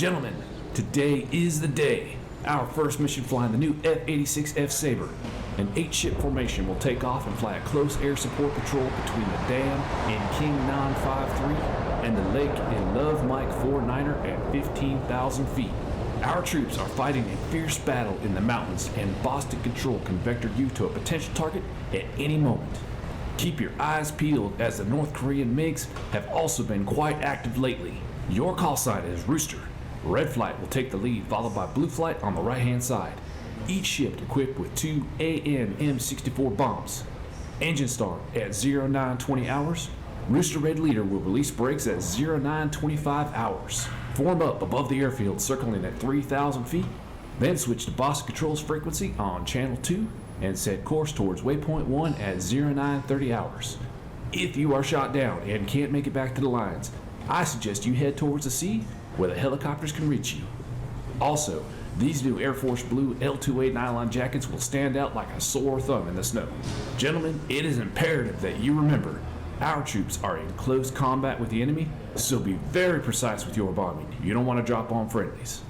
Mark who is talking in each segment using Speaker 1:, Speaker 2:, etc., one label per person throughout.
Speaker 1: Gentlemen, today is the day. Our first mission flying the new F-86 F Sabre. An 8-ship formation will take off and fly a close air support patrol between the dam in King 953 and the lake in Love Mike 49er at 15,000 feet. Our troops are fighting a fierce battle in the mountains, and Boston Control can vector you to a potential target at any moment. Keep your eyes peeled, as the North Korean MiGs have also been quite active lately. Your call sign is Rooster. Red Flight will take the lead, followed by Blue Flight on the right-hand side. Each ship equipped with 2 AM M64 bombs. Engine start at 0920 hours. Rooster Red Leader will release brakes at 0925 hours. Form up above the airfield, circling at 3,000 feet. Then switch to Boston Control's frequency on Channel 2 and set course towards Waypoint 1 at 0930 hours. If you are shot down and can't make it back to the lines, I suggest you head towards the sea where the helicopters can reach you. Also, these new Air Force Blue L2A nylon jackets will stand out like a sore thumb in the snow. Gentlemen, it is imperative that you remember our troops are in close combat with the enemy, so be very precise with your bombing. You don't want to drop on friendlies.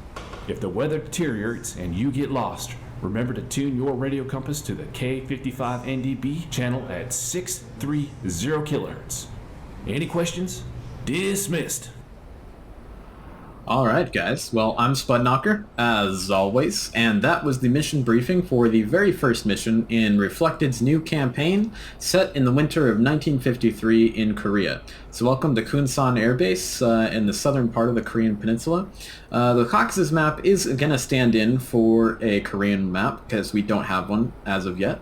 Speaker 1: If the weather deteriorates and you get lost, remember to tune your radio compass to the K55NDB channel at 630 kHz. Any questions? Dismissed.
Speaker 2: Alright guys, well I'm Spudknocker, as always, and that was the mission briefing for the very first mission in Reflected's new campaign set in the winter of 1953 in Korea. So welcome to Kunsan Air Base in the southern part of the Korean Peninsula. The Caucasus map is going to stand in for a Korean map because we don't have one as of yet.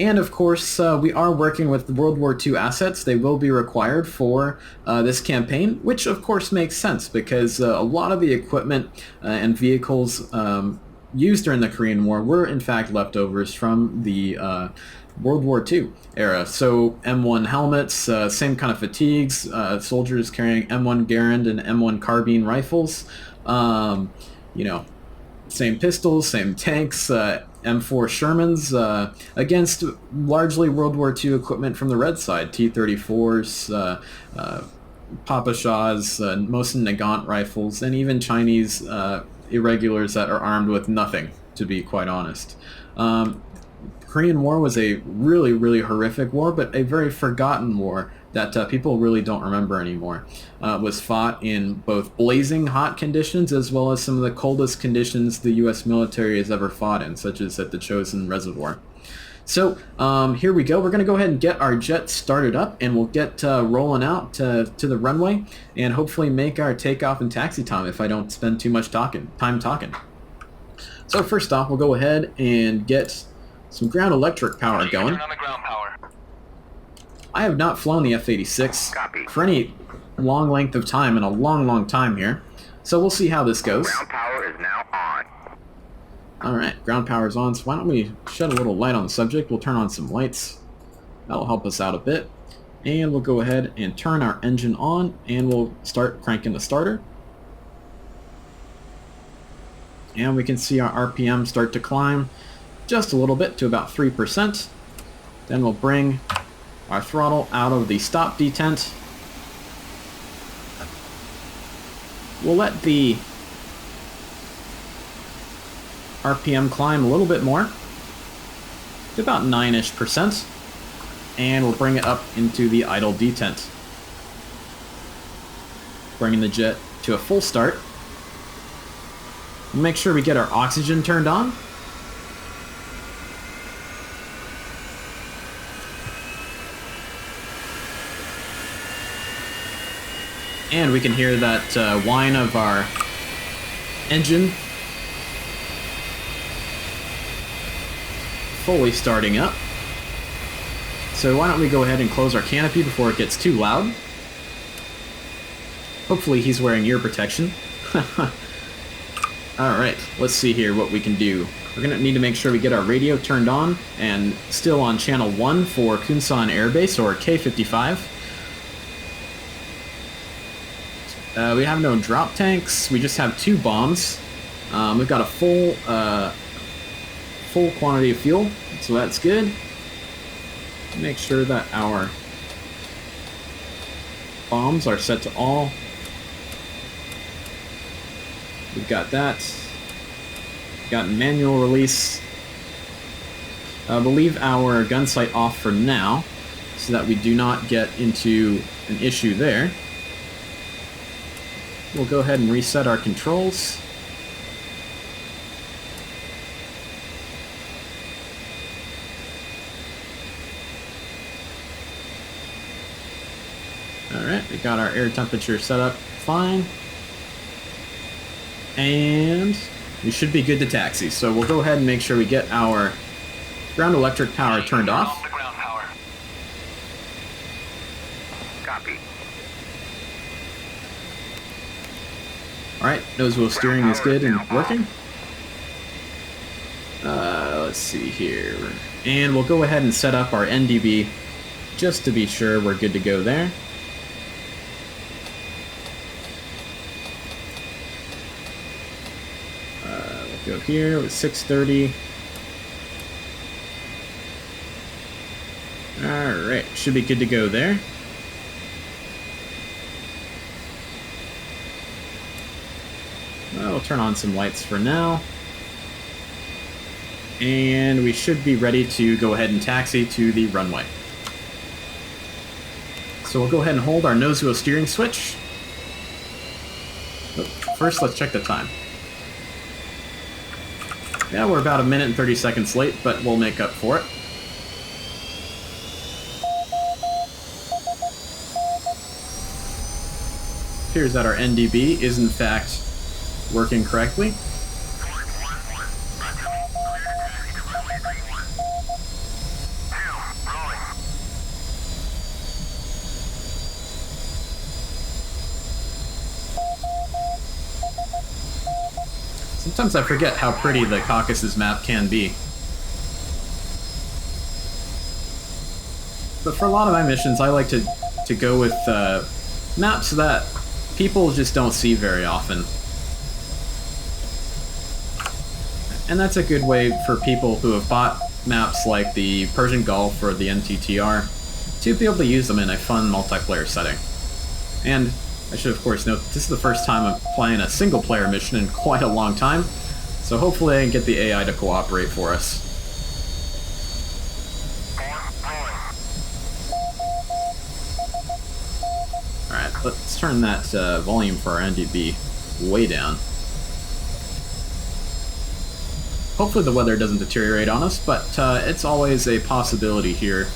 Speaker 2: And of course, we are working with the World War II assets. They will be required for this campaign, which of course makes sense because a lot of the equipment and vehicles used during the Korean War were in fact leftovers from the World War II era. So M1 helmets, same kind of fatigues, soldiers carrying M1 Garand and M1 carbine rifles, you know, same pistols, same tanks, M4 Shermans, against largely World War II equipment from the red side, T-34s, Papa Shahs, Mosin Nagant rifles, and even Chinese irregulars that are armed with nothing, to be quite honest. Korean War was a really, really horrific war, but a very forgotten war that people really don't remember anymore. It was fought in both blazing hot conditions as well as some of the coldest conditions the U.S. military has ever fought in, such as at the Chosin Reservoir. So here we go. We're going to go ahead and get our jet started up, and we'll get rolling out to the runway and hopefully make our takeoff and taxi time if I don't spend too much time talking. So first off, we'll go ahead and get some ground electric power going.
Speaker 3: Turn on the ground power.
Speaker 2: I have not flown the F-86 for any long length of time in a long time here, so we'll see how this goes.
Speaker 3: Ground power is now on.
Speaker 2: Alright, ground power is on, so why don't we shed a little light on the subject. We'll turn on some lights. That'll help us out a bit. And we'll go ahead and turn our engine on, and we'll start cranking the starter. And we can see our RPM start to climb just a little bit to about 3%. Then we'll bring our throttle out of the stop detent. We'll let the RPM climb a little bit more to about 9-ish%, and we'll bring it up into the idle detent, bringing the jet to a full start. We'll make sure we get our oxygen turned on. And we can hear that whine of our engine fully starting up. So why don't we go ahead and close our canopy before it gets too loud. Hopefully he's wearing ear protection. Alright, let's see here what we can do. We're going to need to make sure we get our radio turned on and still on channel 1 for Kunsan Air Base, or K55. We have no drop tanks, we just have 2 bombs. We've got a full quantity of fuel, so that's good. Make sure that our bombs are set to all. We've got that. Got manual release. We'll leave our gun sight off for now, so that we do not get into an issue there. We'll go ahead and reset our controls. Alright, we got our air temperature set up fine. And we should be good to taxi. So we'll go ahead and make sure we get our ground electric power turned off.
Speaker 3: Ground power. Copy.
Speaker 2: Alright, nose wheel steering is good and working. Let's see here. And we'll go ahead and set up our NDB just to be sure we're good to go there. We'll go here with 630. Alright, should be good to go there. We'll turn on some lights for now. And we should be ready to go ahead and taxi to the runway. So we'll go ahead and hold our nose wheel steering switch. First, let's check the time. Yeah, we're about 1 minute and 30 seconds late, but we'll make up for it. Appears that our NDB is in fact working correctly. Sometimes I forget how pretty the Caucasus map can be. But for a lot of my missions, I like to go with maps that people just don't see very often. And that's a good way for people who have bought maps like the Persian Gulf or the NTTR to be able to use them in a fun multiplayer setting. And I should of course note, this is the first time I'm playing a single player mission in quite a long time, so hopefully I can get the AI to cooperate for us. Alright, let's turn that volume for our NDB way down. Hopefully the weather doesn't deteriorate on us, but it's always a possibility here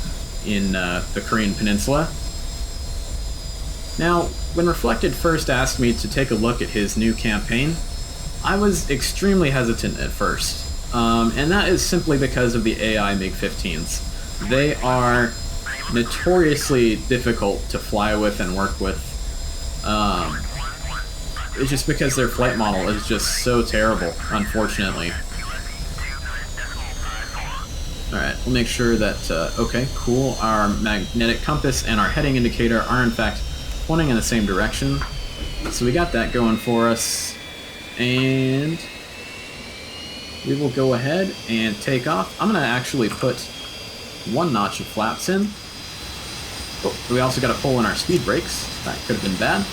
Speaker 2: in the Korean Peninsula. Now, when Reflected first asked me to take a look at his new campaign, I was extremely hesitant at first, and that is simply because of the AI MiG-15s. They are notoriously difficult to fly with and work with. It's just because their flight model is just so terrible, unfortunately. Alright, we'll make sure that, okay, cool, our magnetic compass and our heading indicator are in fact pointing in the same direction. So we got that going for us. And we will go ahead and take off. I'm going to actually put 1 notch of flaps in. Oh, we also got to pull in our speed brakes. That could have been bad.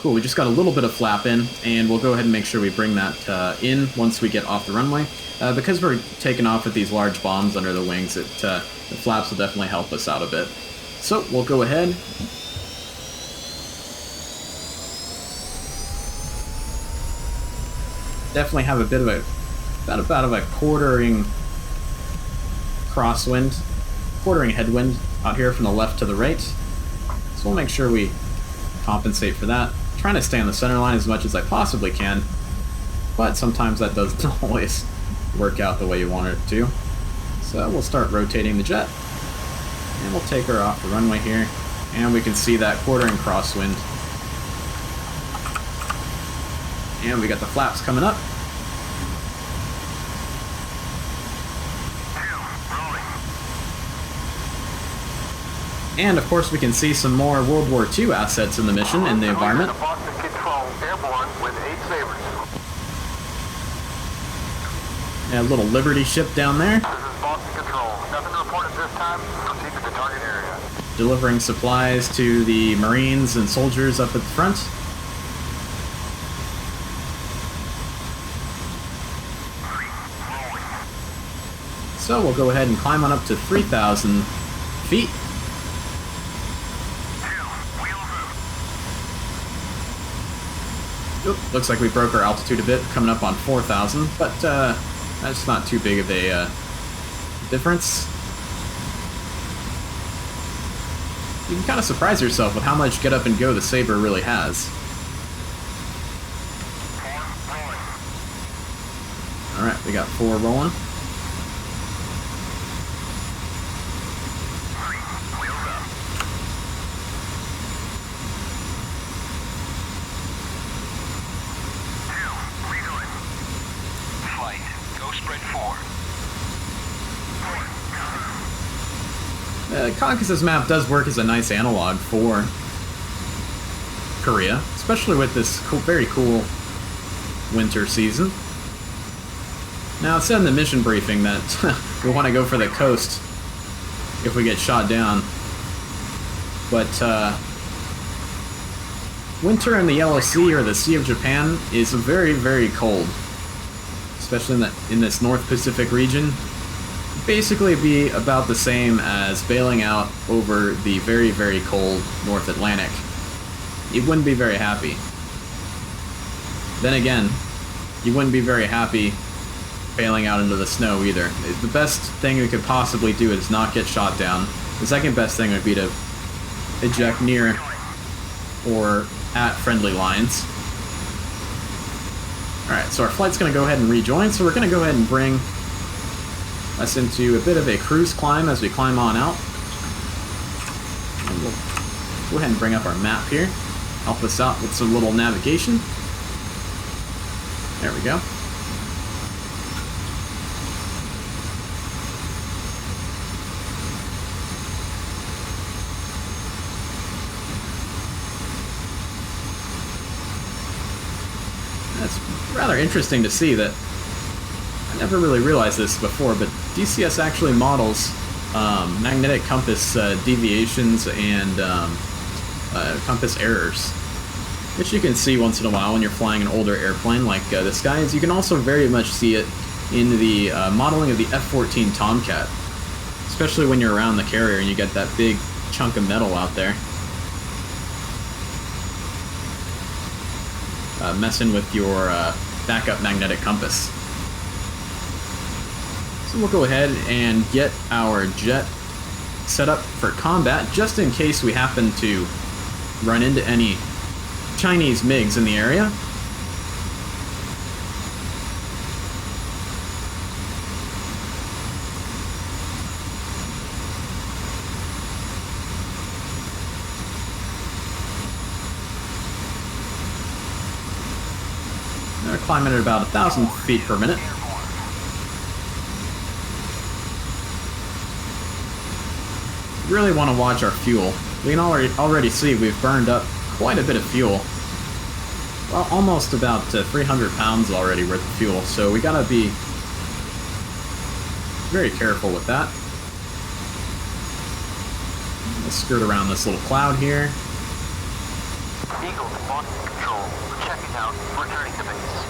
Speaker 2: Cool, we just got a little bit of flap in, and we'll go ahead and make sure we bring that in once we get off the runway. Because we're taking off with these large bombs under the wings, the flaps will definitely help us out a bit. So we'll go ahead. Definitely have a bit of a quartering crosswind, quartering headwind out here from the left to the right. So we'll make sure we compensate for that. Trying to stay on the center line as much as I possibly can, but sometimes that doesn't always work out the way you want it to. So we'll start rotating the jet, and we'll take her off the runway here, and we can see that quartering crosswind. And we got the flaps coming up. And of course we can see some more World War II assets in the mission, in the environment.
Speaker 3: Boston Control, airborne with 8 Sabres.
Speaker 2: And a little Liberty ship down there.
Speaker 3: This is Boston Control. Nothing to report at this time. Proceed to the target area.
Speaker 2: Delivering supplies to the Marines and soldiers up at the front. So we'll go ahead and climb on up to 3,000 feet. Oop, looks like we broke our altitude a bit, coming up on 4,000, but that's not too big of a difference. You can kind of surprise yourself with how much get up and go the Sabre really has. Alright, we got 4 rolling. The Caucasus map does work as a nice analog for Korea, especially with this very cool winter season. Now, it said in the mission briefing that we want to go for the coast if we get shot down, but winter in the Yellow Sea or the Sea of Japan is very, very cold, especially in this North Pacific region. Basically be about the same as bailing out over the very, very cold North Atlantic. You wouldn't be very happy. Then again, you wouldn't be very happy bailing out into the snow either. The best thing we could possibly do is not get shot down. The second best thing would be to eject near or at friendly lines. Alright, so our flight's going to go ahead and rejoin, so we're going to go ahead and bring us into a bit of a cruise climb as we climb on out. And we'll go ahead and bring up our map here. Help us out with some little navigation. There we go. That's rather interesting to see that. I never really realized this before, but DCS actually models magnetic compass deviations and compass errors, which you can see once in a while when you're flying an older airplane like this guy. You can also very much see it in the modeling of the F-14 Tomcat, especially when you're around the carrier and you get that big chunk of metal out there. Messing with your backup magnetic compass. So we'll go ahead and get our jet set up for combat, just in case we happen to run into any Chinese MiGs in the area. They're climbing at about 1,000 feet per minute. Really want to watch our fuel. We can already see we've burned up quite a bit of fuel. Well, almost about 300 pounds already worth of fuel, so we gotta be very careful with that. Let's skirt around this little cloud here.
Speaker 3: Eagle to Boston Control. We're checking out. Returning to base.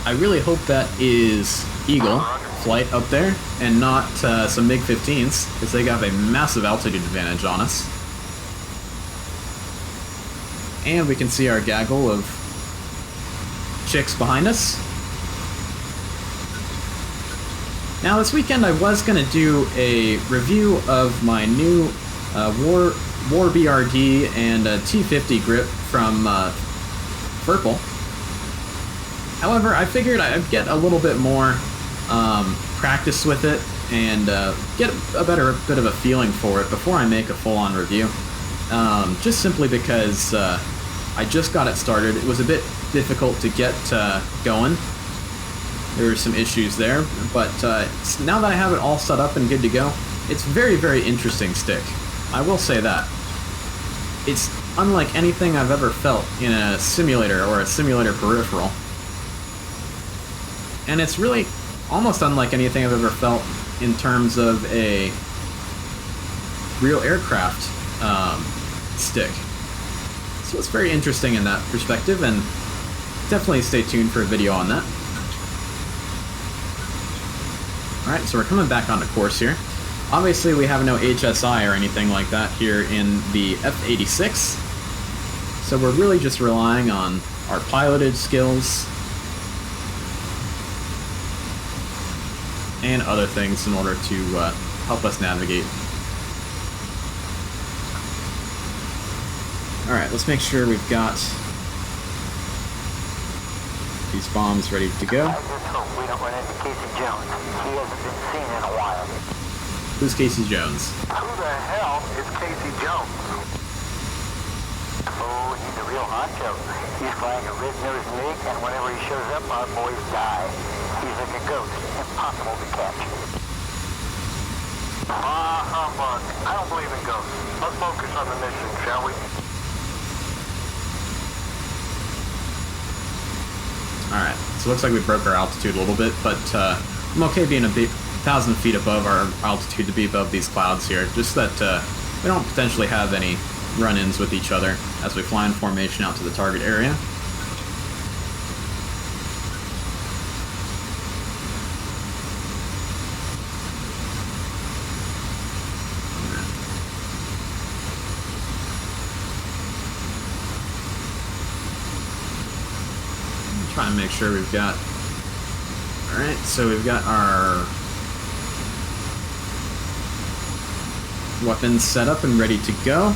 Speaker 2: I really hope that is Eagle flight up there, and not some MiG-15s, because they got a massive altitude advantage on us. And we can see our gaggle of chicks behind us. Now this weekend I was going to do a review of my new War BRD and T50 grip from Purple. However, I figured I'd get a little bit more practice with it and get a better bit of a feeling for it before I make a full-on review. Just simply because I just got it started. It was a bit difficult to get going. There were some issues there, but now that I have it all set up and good to go, it's very, very interesting stick. I will say that. It's unlike anything I've ever felt in a simulator or a simulator peripheral. And it's really almost unlike anything I've ever felt in terms of a real aircraft stick. So it's very interesting in that perspective, and definitely stay tuned for a video on that. Alright, so we're coming back onto course here. Obviously we have no HSI or anything like that here in the F-86, so we're really just relying on our piloted skills and other things in order to help us navigate. Alright, let's make sure we've got these bombs ready to go.
Speaker 3: I just hope we don't run into Casey Jones. He hasn't been seen in a while.
Speaker 2: Who's Casey Jones?
Speaker 3: Who the hell is Casey Jones? Oh, he's a real honcho. He's flying a red-nosed MiG, and whenever he shows up, our boys die. He's like a ghost, impossible to catch. Humbug. I don't believe in ghosts. Let's focus on the mission, shall we?
Speaker 2: Alright, so it looks like we broke our altitude a little bit, but I'm okay being 1,000 feet above our altitude to be above these clouds here, just that we don't potentially have any run-ins with each other as we fly in formation out to the target area. Try and make sure we've got... Alright, so we've got our weapons set up and ready to go.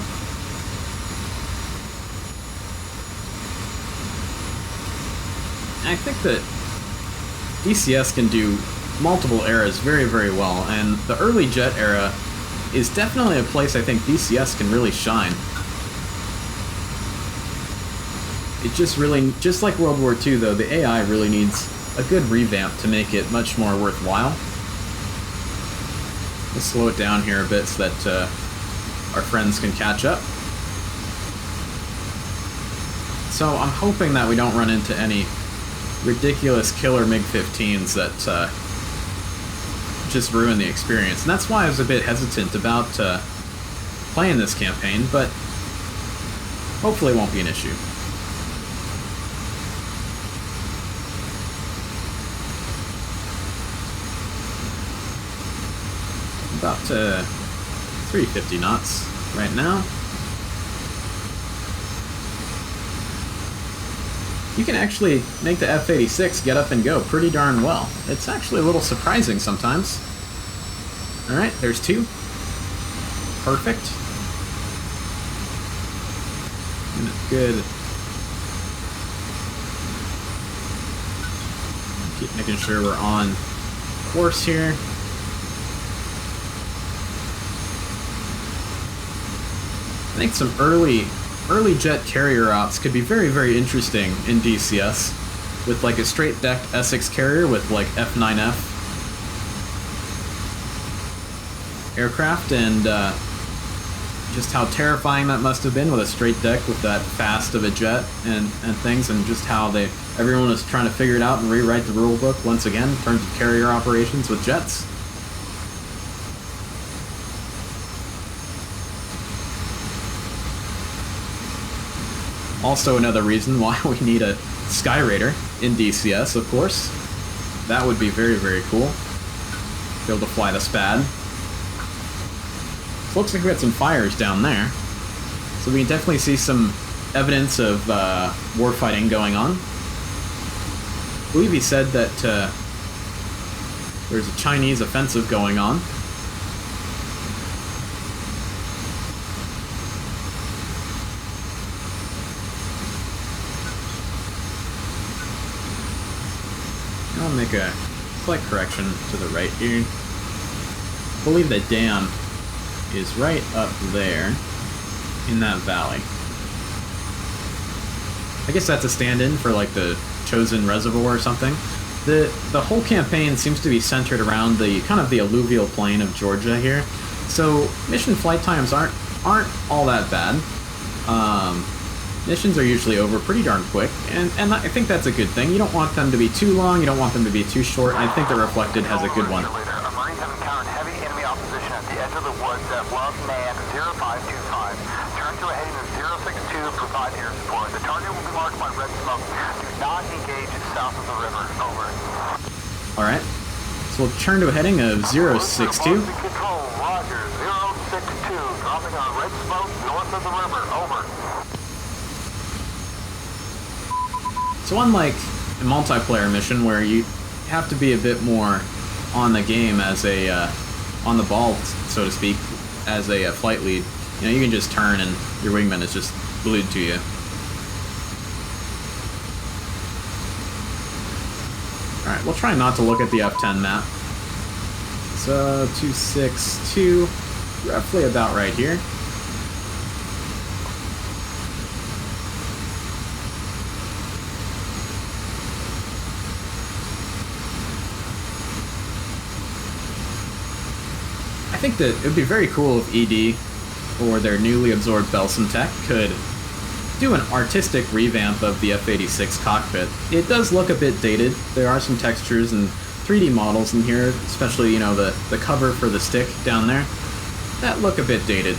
Speaker 2: I think that DCS can do multiple eras very, very well, and the early jet era is definitely a place I think DCS can really shine. It just really, just like World War II though, the AI really needs a good revamp to make it much more worthwhile. Let's slow it down here a bit so that our friends can catch up. So I'm hoping that we don't run into any ridiculous killer MiG-15s that just ruin the experience. And that's why I was a bit hesitant about playing this campaign, but hopefully it won't be an issue. About 350 knots right now. You can actually make the F-86 get up and go pretty darn well. It's actually a little surprising sometimes. Alright, there's two. Perfect. Good. Keep making sure we're on course here. I think some early jet carrier ops could be very, very interesting in DCS, with like a straight deck Essex carrier with like F9F aircraft, and just how terrifying that must have been with a straight deck with that fast of a jet and things, and just how everyone was trying to figure it out and rewrite the rule book once again in terms of carrier operations with jets. Also another reason why we need a Sky Raider in DCS, of course. That would be very, very cool. Be able to fly the SPAD. So looks like we got some fires down there. So we can definitely see some evidence of warfighting going on. I believe he said that there's a Chinese offensive going on. I'll make a slight correction to the right here. I believe the dam is right up there in that valley. I guess that's a stand-in for like the chosen reservoir or something. The whole campaign seems to be centered around the kind of the alluvial plain of Georgia here. So mission flight times aren't all that bad. Missions are usually over pretty darn quick, and I think that's a good thing. You don't want them to be too long, you don't want them to be too short. I think the Reflected has a good one.
Speaker 3: Our Marines have encountered heavy enemy opposition at the edge of the woods at Love Man 0525. Turn to a heading of 062, provide air support. The target will be marked by red smoke. Do not engage south of the river. Over.
Speaker 2: Alright, so we'll turn to a heading of 062.
Speaker 3: Control, roger, 062. Dropping on red smoke north of the river. Over.
Speaker 2: So unlike a multiplayer mission where you have to be a bit more on the game as a, on the ball, so to speak, as a flight lead, you know, you can just turn and your wingman is just glued to you. Alright, we'll try not to look at the F-10 map. So, 262, roughly about right here. I think that it would be very cool if ED, or their newly absorbed Belsom Tech, could do an artistic revamp of the F-86 cockpit. It does look a bit dated. There are some textures and 3D models in here, especially, you know, the cover for the stick down there, that look a bit dated.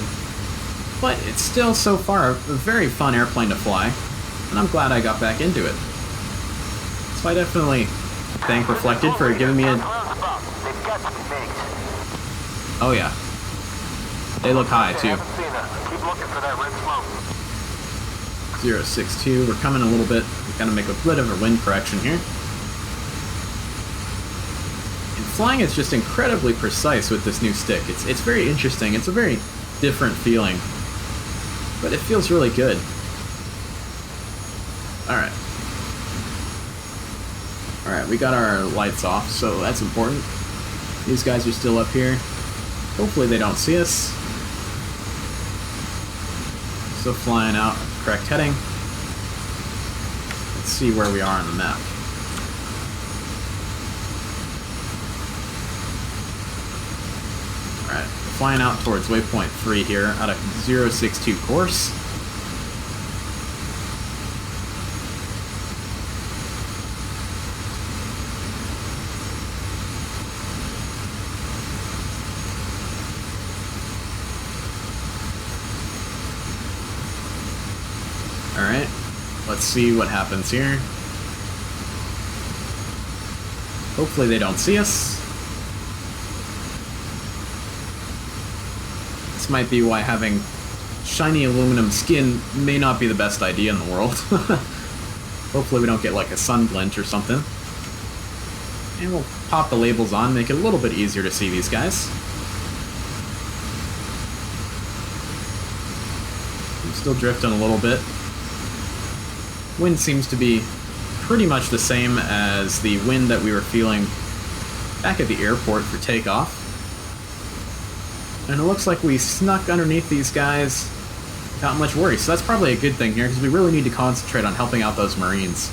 Speaker 2: But it's still, so far, a very fun airplane to fly, and I'm glad I got back into it. So I definitely thank Reflected for giving me a... Oh yeah. They look high, too. 062, we're coming a little bit. We've got to make a bit of a wind correction here. And flying is just incredibly precise with this new stick. It's very interesting. It's a very different feeling. But it feels really good. Alright. Alright, we got our lights off, so that's important. These guys are still up here. Hopefully they don't see us. Still flying out, correct heading. Let's see where we are on the map. Alright, flying out towards waypoint 3 here, out of 062 course. Alright, let's see what happens here. Hopefully they don't see us. This might be why having shiny aluminum skin may not be the best idea in the world. Hopefully we don't get like a sun glint or something. And we'll pop the labels on, make it a little bit easier to see these guys. I'm still drifting a little bit. Wind seems to be pretty much the same as the wind that we were feeling back at the airport for takeoff. And it looks like we snuck underneath these guys without much worry. So that's probably a good thing here, because we really need to concentrate on helping out those Marines.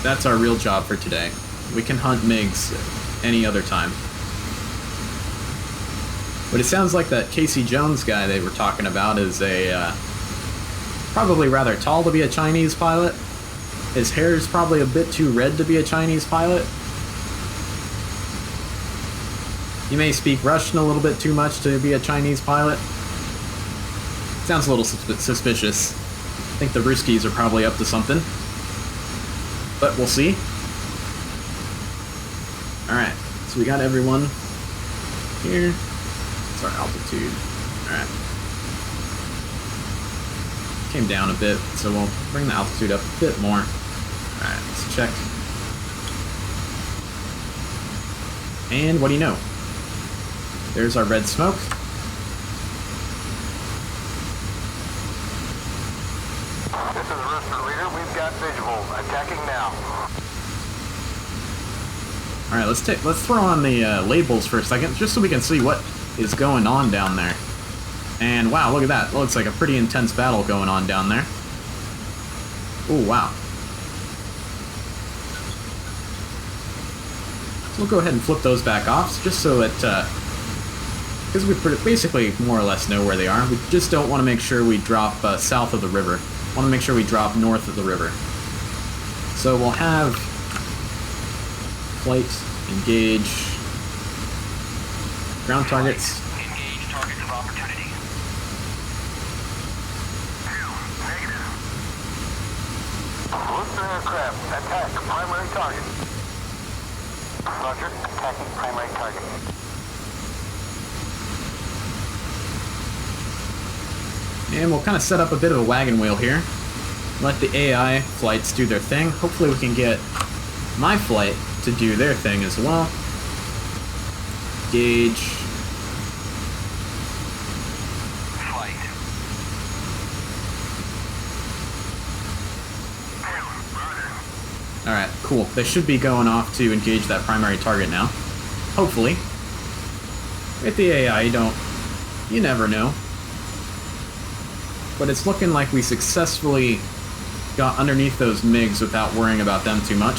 Speaker 2: That's our real job for today. We can hunt MiGs any other time. But it sounds like that Casey Jones guy they were talking about is a... probably rather tall to be a Chinese pilot. His hair is probably a bit too red to be a Chinese pilot. He may speak Russian a little bit too much to be a Chinese pilot. Sounds a little suspicious. I think the Ruskies are probably up to something. But we'll see. Alright, so we got everyone here. That's our altitude. Alright. Came down a bit, so we'll bring the altitude up a bit more. Alright, let's check. And what do you know? There's our red smoke.
Speaker 3: This is Rooster Leader. We've got visual. Attacking now.
Speaker 2: Alright, let's throw on the labels for a second, just so we can see what is going on down there. And wow, look at that. It looks like a pretty intense battle going on down there. Oh, wow. So we'll go ahead and flip those back off, just so that because we basically more or less know where they are. We just don't want to make sure we drop south of the river. Want to make sure we drop north of the river. So we'll have flight, engage, ground targets.
Speaker 3: Engage targets of opportunity. 2, negative. Booster aircraft, attack primary target. Roger, attacking primary target.
Speaker 2: And we'll kind of set up a bit of a wagon wheel here. Let the AI flights do their thing. Hopefully we can get my flight to do their thing as well. Gauge.
Speaker 3: Flight.
Speaker 2: Alright, cool. They should be going off to engage that primary target now. Hopefully. With the AI, you never know. But it's looking like we successfully got underneath those MiGs without worrying about them too much.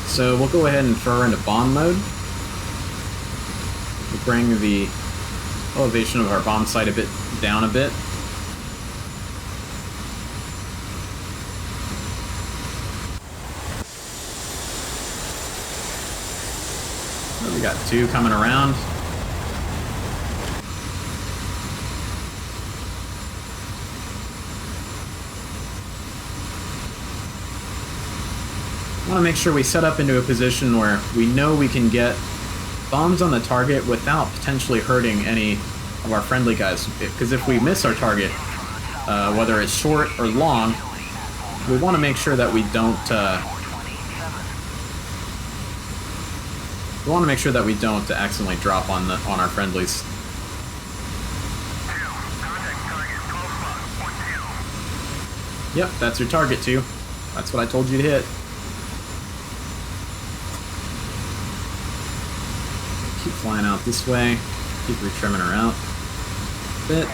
Speaker 2: So we'll go ahead and throw her into bomb mode. We'll bring the elevation of our bomb sight down a bit. So we got 2 coming around. Want to make sure we set up into a position where we know we can get bombs on the target without potentially hurting any of our friendly guys. Because if we miss our target, whether it's short or long, we want to make sure that we don't. We want to make sure that we don't accidentally drop on our friendlies. Yep, that's your target too. That's what I told you to hit. Keep flying out this way. Keep retrimming her out a bit.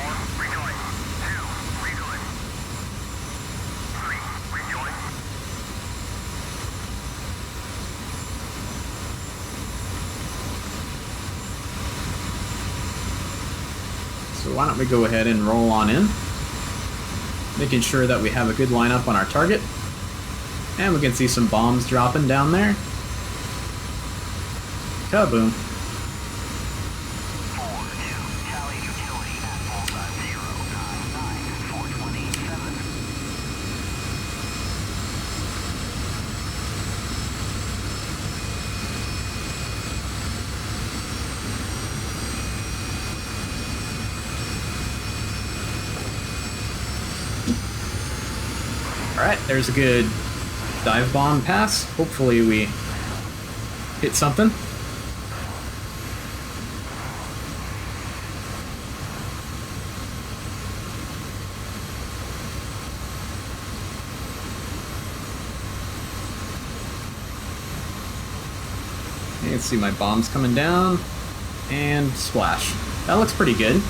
Speaker 2: So why don't we go ahead and roll on in, making sure that we have a good lineup on our target. And we can see some bombs dropping down there. Kaboom. Alright, there's a good dive bomb pass. Hopefully we hit something. You can see my bombs coming down, and splash. That looks pretty good.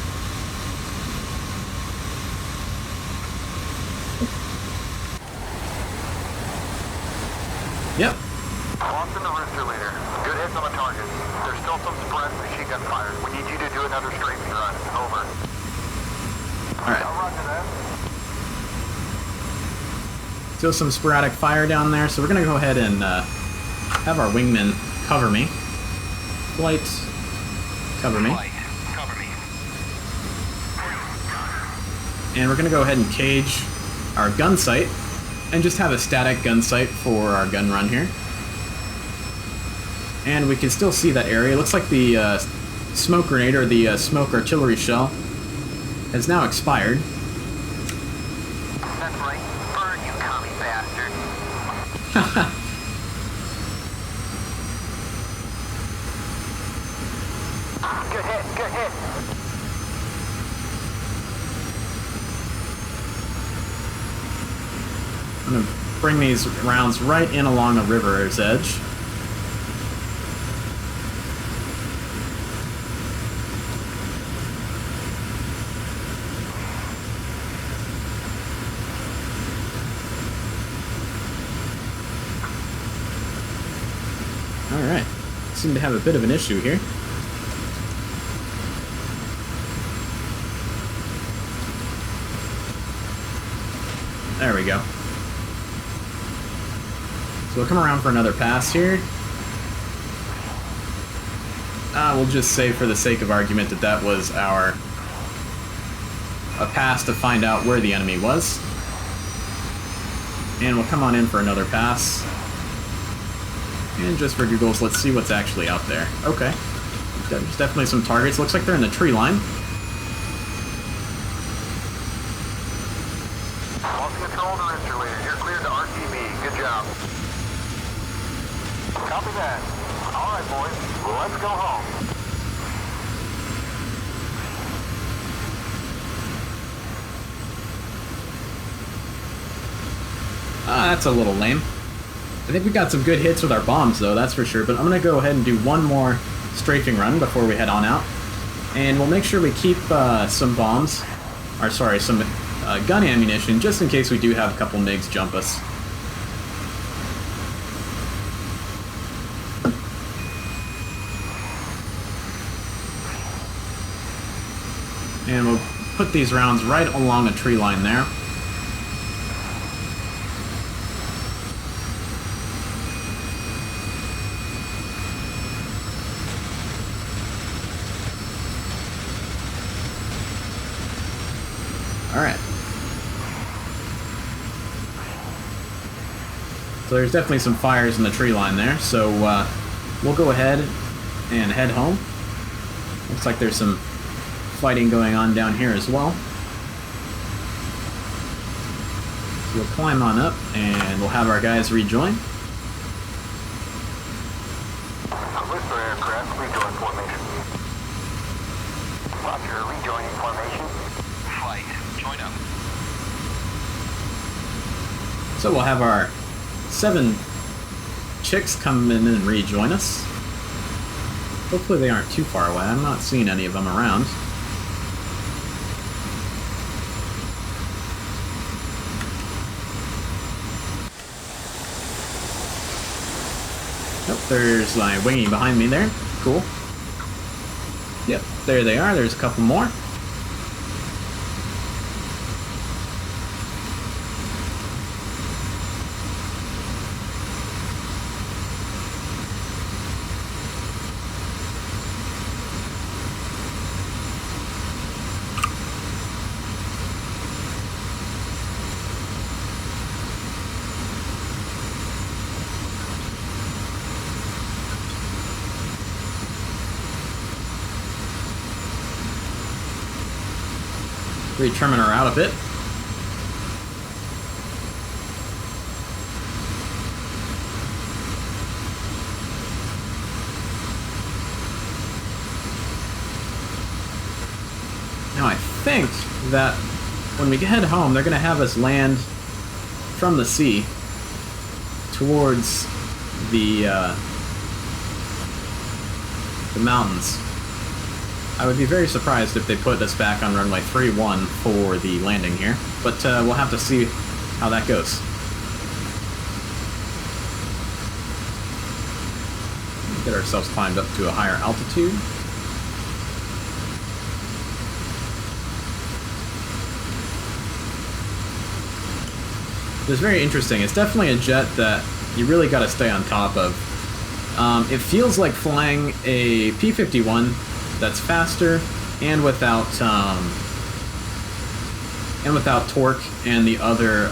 Speaker 2: Yep.
Speaker 3: Lost in the rooster leader. Good hits on the target. There's still some spread machine gun fire. We need you to do another straight run. Over.
Speaker 2: Alright.
Speaker 3: Roger that.
Speaker 2: Still some sporadic fire down there, so we're going to go ahead and have our wingmen cover me. Flight, cover me.
Speaker 3: Cover me.
Speaker 2: And we're going to go ahead and cage our gun sight, and just have a static gun sight for our gun run here. And we can still see that area. It looks like the smoke grenade, or the smoke artillery shell, has now expired.
Speaker 3: That's right. Burn, you commie bastard. Good hit, good hit.
Speaker 2: I'm going to bring these rounds right in along the river's edge. Alright, seem to have a bit of an issue here. There we go. So we'll come around for another pass here. We'll just say for the sake of argument that that was a pass to find out where the enemy was. And we'll come on in for another pass. And just for giggles, let's see what's actually out there. Okay. There's definitely some targets. Looks like they're in the tree line.
Speaker 3: Lost control to Richard Leader. You're cleared to RTB. Good job. Copy that. All right, boys. Let's go home.
Speaker 2: That's a little lame. I think we got some good hits with our bombs, though, that's for sure. But I'm going to go ahead and do one more strafing run before we head on out. And we'll make sure we keep some bombs, or sorry, some gun ammunition, just in case we do have a couple MiGs jump us. And we'll put these rounds right along the tree line there. Alright. So there's definitely some fires in the tree line there, so we'll go ahead and head home. Looks like there's some fighting going on down here as well. So we'll climb on up and we'll have our guys rejoin.
Speaker 3: Whisper aircraft, rejoin formation. Roger, rejoining formation. Flight, join up.
Speaker 2: So we'll have our 7 chicks come in and rejoin us. Hopefully they aren't too far away. I'm not seeing any of them around. Nope, there's my winging behind me there. Cool. Yep, there they are. There's a couple more. Retrimming her out a bit. Now I think that when we head home, they're going to have us land from the sea towards the mountains. I would be very surprised if they put us back on runway 31 for the landing here, but we'll have to see how that goes. Get ourselves climbed up to a higher altitude. It's very interesting. It's definitely a jet that you really got to stay on top of. It feels like flying a P-51 that's faster and without torque and the other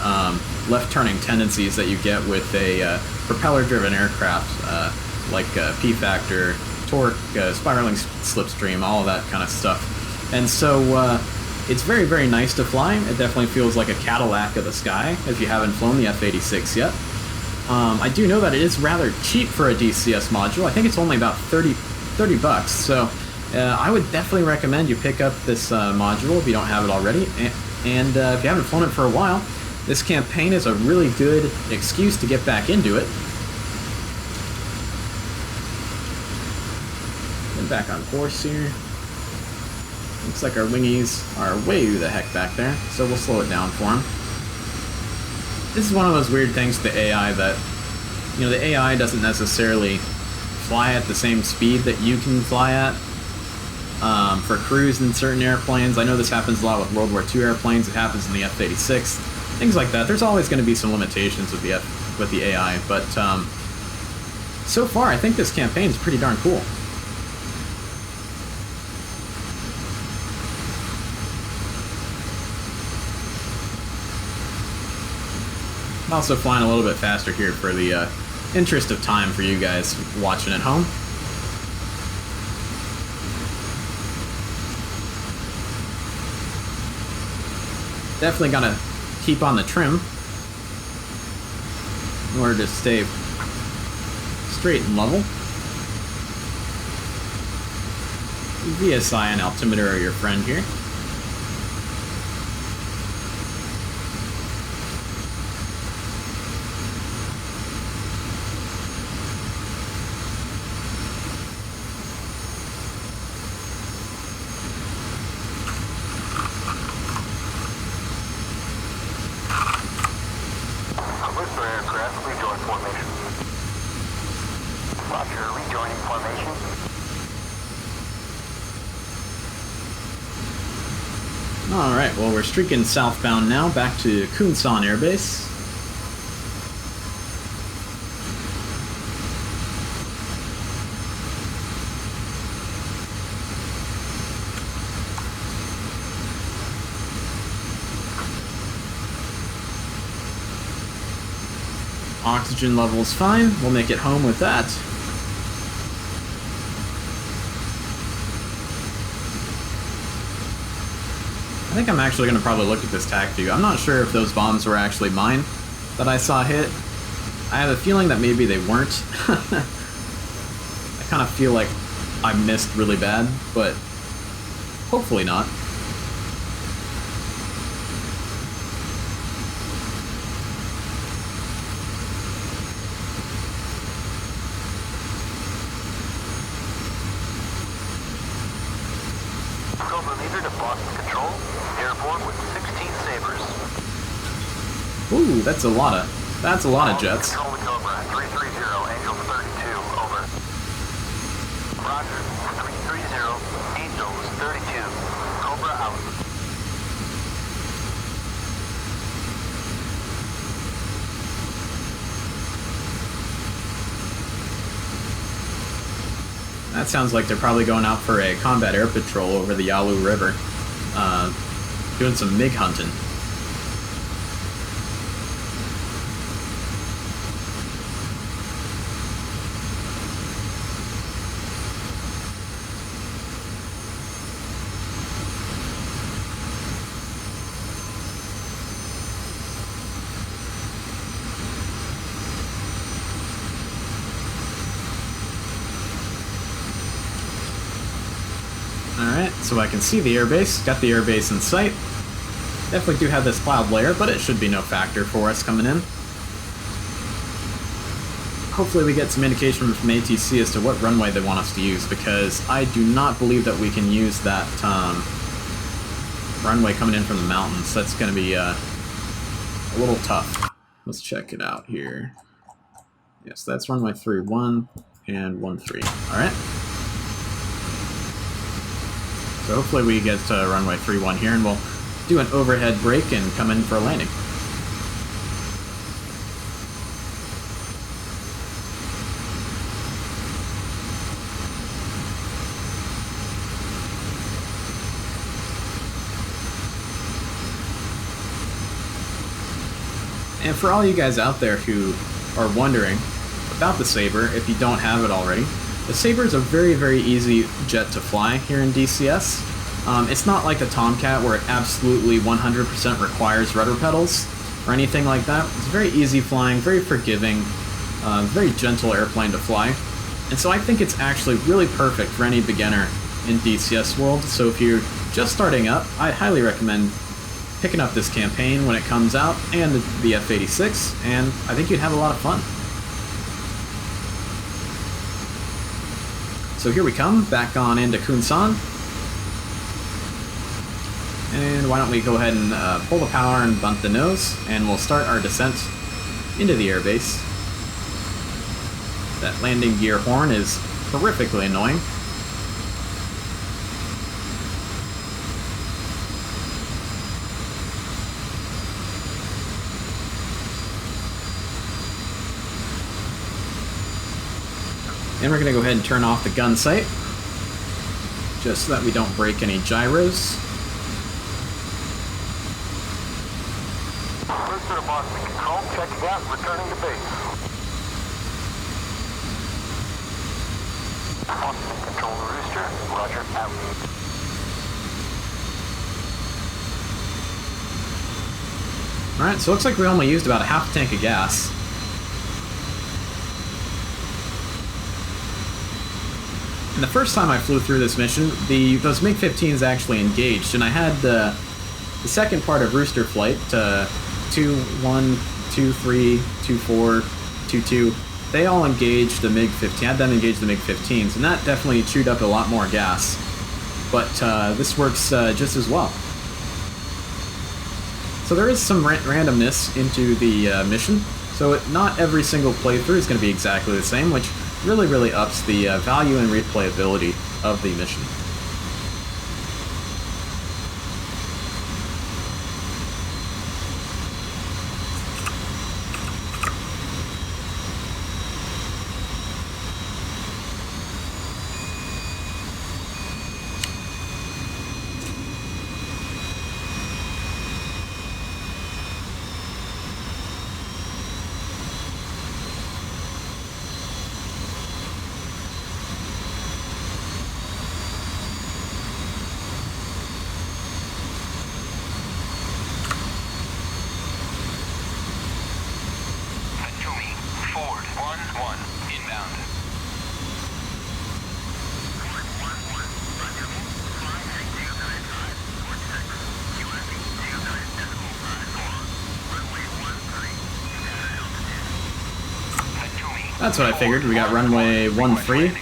Speaker 2: left-turning tendencies that you get with a propeller-driven aircraft, like P-factor, torque, spiraling slipstream, all of that kind of stuff. And so it's very, very nice to fly. It definitely feels like a Cadillac of the sky if you haven't flown the F-86 yet. I do know that it is rather cheap for a DCS module. I think it's only about 30 bucks. So I would definitely recommend you pick up this module if you don't have it already. And if you haven't flown it for a while, this campaign is a really good excuse to get back into it. Get back on course here. Looks like our wingies are way the heck back there, so we'll slow it down for them. This is one of those weird things with the AI that, you know, the AI doesn't necessarily fly at the same speed that you can fly at. For crews in certain airplanes, I know this happens a lot with World War II airplanes, it happens in the F-86. things like that. There's always going to be some limitations with the AI, but so far I think this campaign is pretty darn cool. I'm also flying a little bit faster here for the interest of time for you guys watching at home. Definitely gotta keep on the trim in order to stay straight and level. VSI and altimeter are your friend here. Alright, well, we're streaking southbound now, back to Kunsan Air Base. Oxygen level is fine, we'll make it home with that. I think I'm actually going to probably look at this TAC view. I'm not sure if those bombs were actually mine that I saw hit. I have a feeling that maybe they weren't. I kind of feel like I missed really bad, but hopefully not. Ooh, that's a lot of jets.
Speaker 3: Control to Cobra, 330, Angels 32, over. Roger, 330, Angels 32, Cobra out.
Speaker 2: That sounds like they're probably going out for a combat air patrol over the Yalu River, doing some MiG hunting. Alright, so I can see the airbase. Got the airbase in sight. Definitely do have this cloud layer, but it should be no factor for us coming in. Hopefully we get some indication from ATC as to what runway they want us to use, because I do not believe that we can use that runway coming in from the mountains. That's going to be a little tough. Let's check it out here. Yes, that's runway 31 and 13. Alright. So hopefully we get to runway 31 here, and we'll do an overhead brake and come in for a landing. And for all you guys out there who are wondering about the Sabre, if you don't have it already, the Sabre is a very, very easy jet to fly here in DCS. It's not like the Tomcat where it absolutely 100% requires rudder pedals or anything like that. It's very easy flying, very forgiving, very gentle airplane to fly. And so I think it's actually really perfect for any beginner in DCS world. So if you're just starting up, I highly recommend picking up this campaign when it comes out, and the F-86, and I think you'd have a lot of fun. So here we come, back on into Kunsan. And why don't we go ahead and pull the power and bump the nose, and we'll start our descent into the airbase. That landing gear horn is horrifically annoying. And we're going to go ahead and turn off the gun sight, just so that we don't break any gyros.
Speaker 3: Rooster to Boston Control, checking out, returning to base. Boston Control to Rooster, roger, out.
Speaker 2: Alright, so it looks like we only used about a half tank of gas. And the first time I flew through this mission, those MiG-15s actually engaged, and I had the second part of Rooster flight, 2-1, 2-3, 2-4, 2-2, they all engaged the MiG-15, had them engage the MiG-15s, and that definitely chewed up a lot more gas. But this works just as well. So there is some randomness into the mission, so not every single playthrough is going to be exactly the same, which really ups the value and replayability of the mission. That's what I figured. We got runway 13.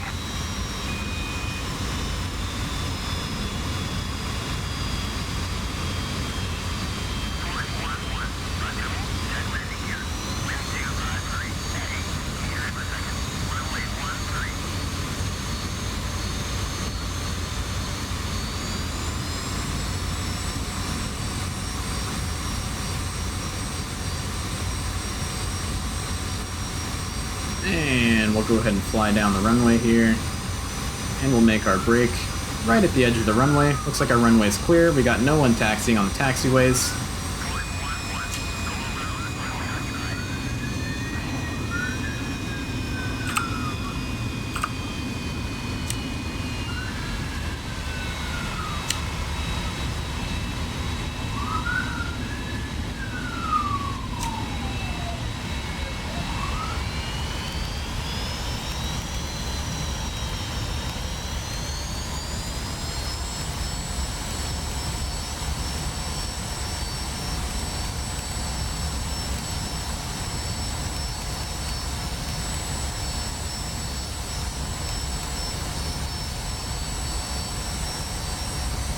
Speaker 2: And we'll go ahead and fly down the runway here. And we'll make our break right at the edge of the runway. Looks like our runway's clear. We got no one taxiing on the taxiways.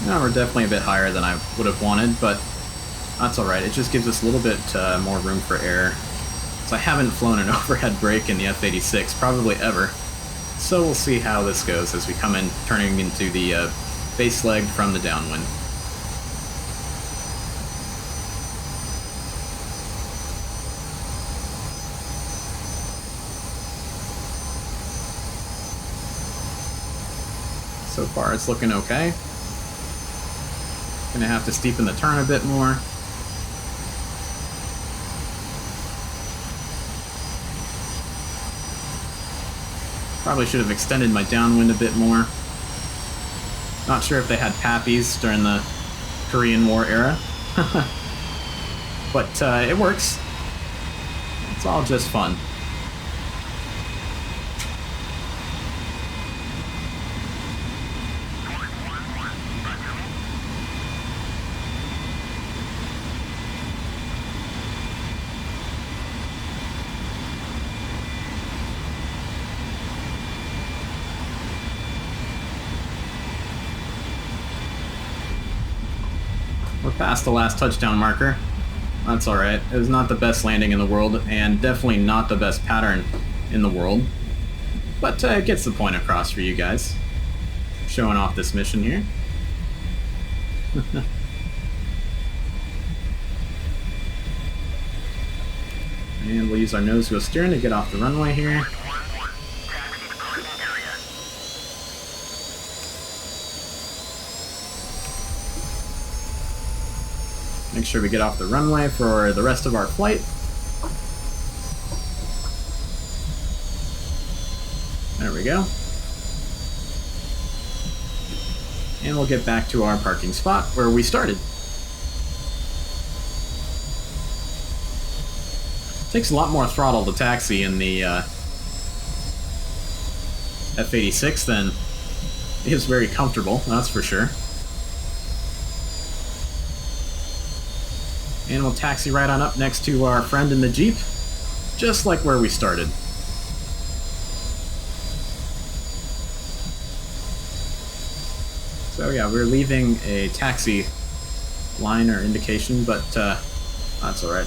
Speaker 2: No, we're definitely a bit higher than I would have wanted, but that's alright. It just gives us a little bit more room for error. So I haven't flown an overhead brake in the F-86, probably ever. So we'll see how this goes as we come in, turning into the base leg from the downwind. So far it's looking okay. Gonna have to steepen the turn a bit more. Probably should have extended my downwind a bit more. Not sure if they had PAPIs during the Korean War era. But it works. It's all just fun. We're past the last touchdown marker. That's alright. It was not the best landing in the world, and definitely not the best pattern in the world. But it gets the point across for you guys. Showing off this mission here. And we'll use our nose wheel steering to get off the runway here. Make sure we get off the runway for the rest of our flight. There we go. And we'll get back to our parking spot where we started. Takes a lot more throttle to taxi in the F-86 than is very comfortable, that's for sure. And we'll taxi right on up next to our friend in the Jeep, just like where we started. So yeah, we're leaving a taxi line or indication, but that's alright.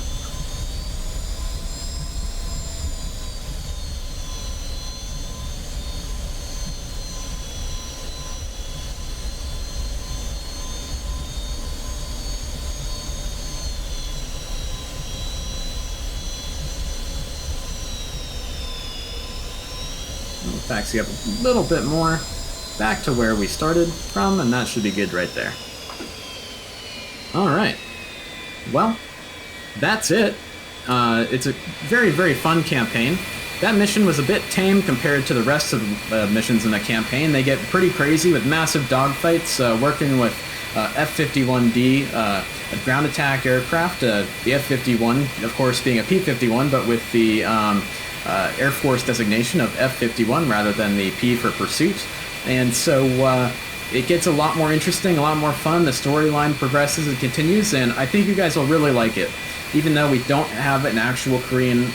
Speaker 2: We'll taxi up a little bit more, back to where we started from, and that should be good right there. Alright. Well, that's it. It's a very, very fun campaign. That mission was a bit tame compared to the rest of the missions in the campaign. They get pretty crazy with massive dogfights, working with F-51D, a ground attack aircraft, the F-51, of course, being a P-51, but with the Air Force designation of F-51 rather than the P for pursuit. And so it gets a lot more interesting, a lot more fun. The storyline progresses and continues, and I think you guys will really like it. Even though we don't have an actual Korean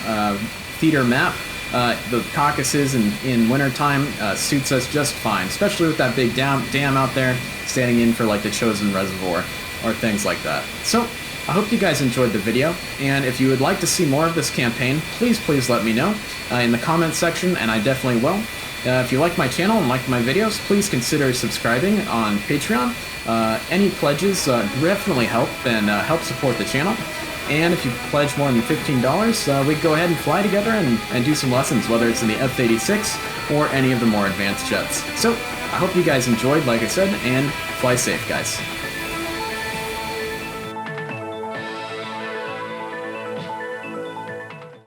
Speaker 2: theater map, the Caucasus in wintertime suits us just fine, especially with that big dam out there standing in for like the Chosen Reservoir or things like that. So I hope you guys enjoyed the video, and if you would like to see more of this campaign, please let me know in the comments section, and I definitely will. If you like my channel and like my videos, please consider subscribing on Patreon. Any pledges definitely help and help support the channel. And if you pledge more than $15, we can go ahead and fly together and do some lessons, whether it's in the F-86 or any of the more advanced jets. So I hope you guys enjoyed, like I said, and fly safe, guys.